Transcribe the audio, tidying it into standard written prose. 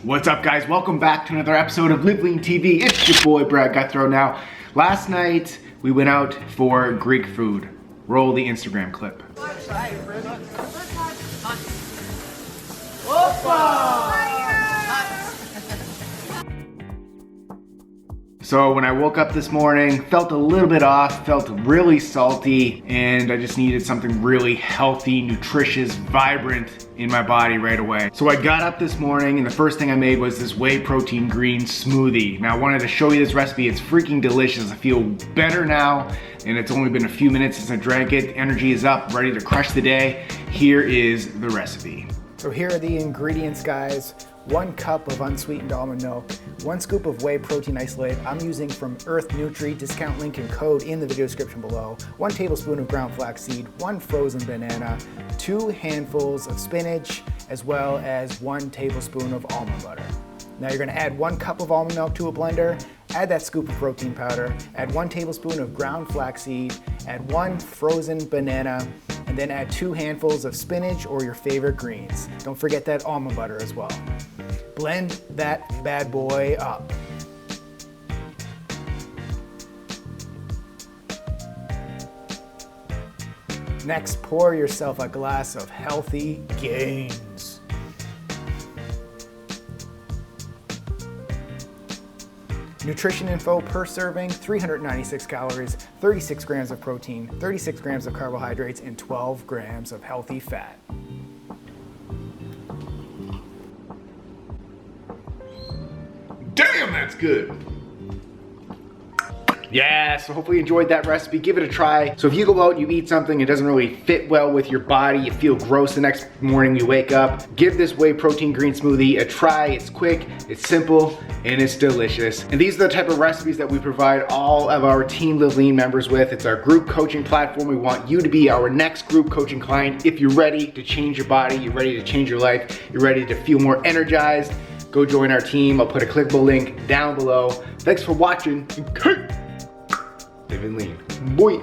What's up, guys? Welcome back to another episode of LiveLeanTV. It's your boy Brad Guthrow. Now, last night we went out for Greek food. Roll the Instagram clip. So when I woke up this morning, felt a little bit off, felt really salty, and I just needed something really healthy, nutritious, vibrant in my body right away. So I got up this morning and the first thing I made was this whey protein green smoothie. Now I wanted to show you this recipe. It's freaking delicious. I feel better now, and it's only been a few minutes since I drank it. Energy is up, ready to crush the day. Here is the recipe. So here are the ingredients, guys. 1 cup of unsweetened almond milk, 1 scoop of whey protein isolate. I'm using from Earth Nutri, discount link and code in the video description below. 1 tablespoon of ground flaxseed, 1 frozen banana, 2 handfuls of spinach, as well as 1 tablespoon of almond butter. Now you're gonna add 1 cup of almond milk to a blender, add that scoop of protein powder, add 1 tablespoon of ground flaxseed, add 1 frozen banana, and then add 2 handfuls of spinach or your favorite greens. Don't forget that almond butter as well. Blend that bad boy up. Next, pour yourself a glass of healthy gains. Nutrition info per serving: 396 calories, 36 grams of protein, 36 grams of carbohydrates, and 12 grams of healthy fat. Damn, that's good. Yeah, so hopefully you enjoyed that recipe. Give it a try. So if you go out and you eat something, it doesn't really fit well with your body, you feel gross the next morning you wake up, give this whey protein green smoothie a try. It's quick, it's simple, and it's delicious. And these are the type of recipes that we provide all of our Team Live Lean members with. It's our group coaching platform. We want you to be our next group coaching client. If you're ready to change your body, you're ready to change your life, you're ready to feel more energized, go join our team. I'll put a clickable link down below. Thanks for watching. Live and lean. Boy.